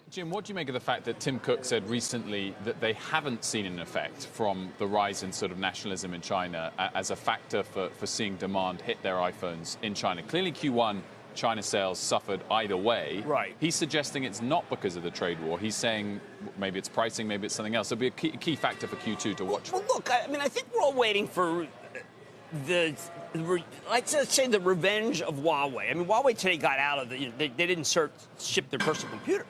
Jim, what do you make of the fact that Tim Cook said recently that they haven't seen an effect from the rise in sort of nationalism in China as a factor for seeing demand hit their iPhones in China? Clearly, Q1 China sales suffered either way. Right. He's suggesting it's not because of the trade war. He's saying maybe it's pricing, maybe it's something else. It'll be a key factor for Q2 to watch. Well, look, I mean, I think we're all waiting for let's say the revenge of Huawei. I mean, Huawei today got out of the, they didn't ship their personal computer.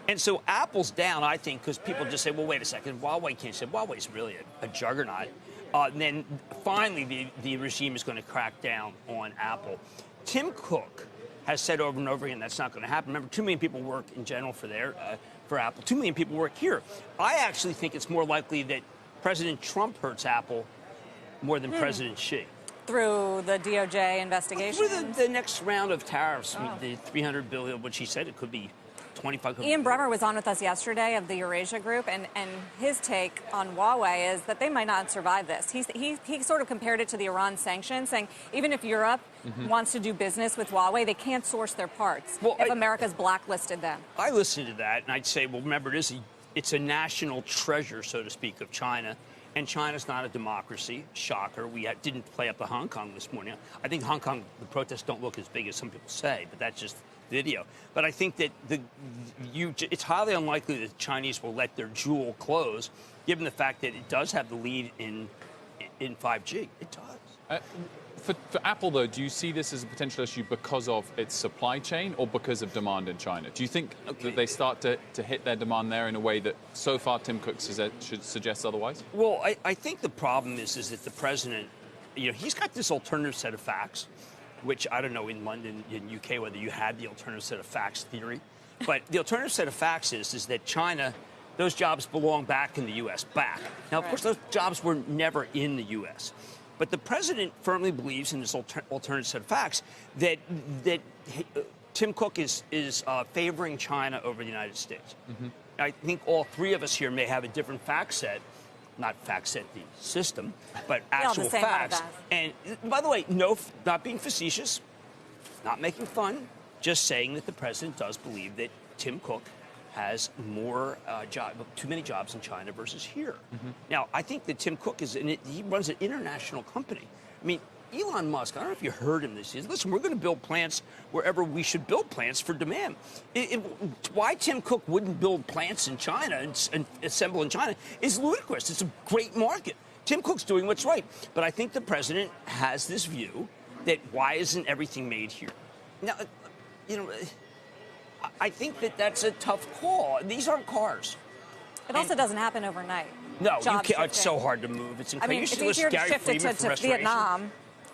And so Apple's down, I think, because people just say, well, wait a second, Huawei can't say, Huawei's really a juggernaut. And then finally the regime is going to crack down on Apple. Tim Cook has said over and over again that's not going to happen. Remember, 2 million people work in general for Apple. 2 million people work here. I actually think it's more likely that President Trump hurts Apple more than President Xi. Through the DOJ investigation? Through the next round of tariffs, the $300 billion, which he said it could be 25. Ian Bremmer was on with us yesterday of the Eurasia Group, and his take on Huawei is that they might not survive this. He sort of compared it to the Iran sanctions, saying even if Europe wants to do business with Huawei, they can't source their parts if America's blacklisted them. I listened to that, and I'd say, well, remember, it's a national treasure, so to speak, of China. And China's not a democracy. Shocker. We didn't play up to Hong Kong this morning. I think Hong Kong, the protests don't look as big as some people say, but that's just video. But I think that it's highly unlikely that the Chinese will let their jewel close, given the fact that it does have the lead in 5G. It does. For Apple, though, do you see this as a potential issue because of its supply chain or because of demand in China? Do you think that they start to hit their demand there in a way that so far Tim Cook should suggest otherwise? Well, I think the problem is that the president, he's got this alternative set of facts, which I don't know in London, in UK, whether you had the alternative set of facts theory. But the alternative set of facts is that China, those jobs belong back in the U.S., back. Now, of course, those jobs were never in the U.S., but the president firmly believes in this alternative set of facts that Tim Cook is favoring China over the United States. I think all three of us here may have a different fact set, not fact set the system, but actual facts. And by the way, not being facetious, not making fun, just saying that the president does believe that Tim Cook has too many jobs in China versus here. Now, I think that Tim Cook he runs an international company. I mean, Elon Musk, I don't know if you heard him this year. Listen, we're going to build plants wherever we should build plants for demand. Why Tim Cook wouldn't build plants in China and assemble in China is ludicrous. It's a great market. Tim Cook's doing what's right. But I think the president has this view that why isn't everything made here? Now, I think that's a tough call. These aren't cars. It also doesn't happen overnight. No, you can't. It's so hard to move. It's incredible. I mean, it's easier to shift it to Vietnam.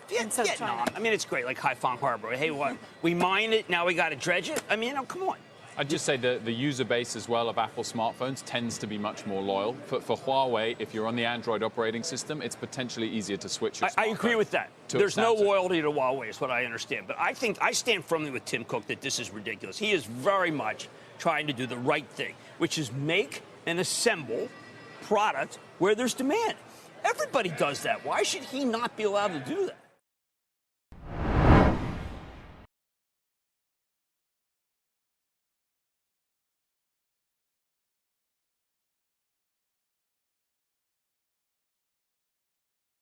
Vietnam. I mean, it's great, like Haiphong Harbor. Hey, what? We mine it, now we got to dredge it? I mean, come on. I'd just say the user base as well of Apple smartphones tends to be much more loyal. For Huawei, if you're on the Android operating system, it's potentially easier to switch your smartphone. I agree with that. There's no loyalty to Huawei is what I understand. But I think I stand firmly with Tim Cook that this is ridiculous. He is very much trying to do the right thing, which is make and assemble product where there's demand. Everybody does that. Why should he not be allowed to do that?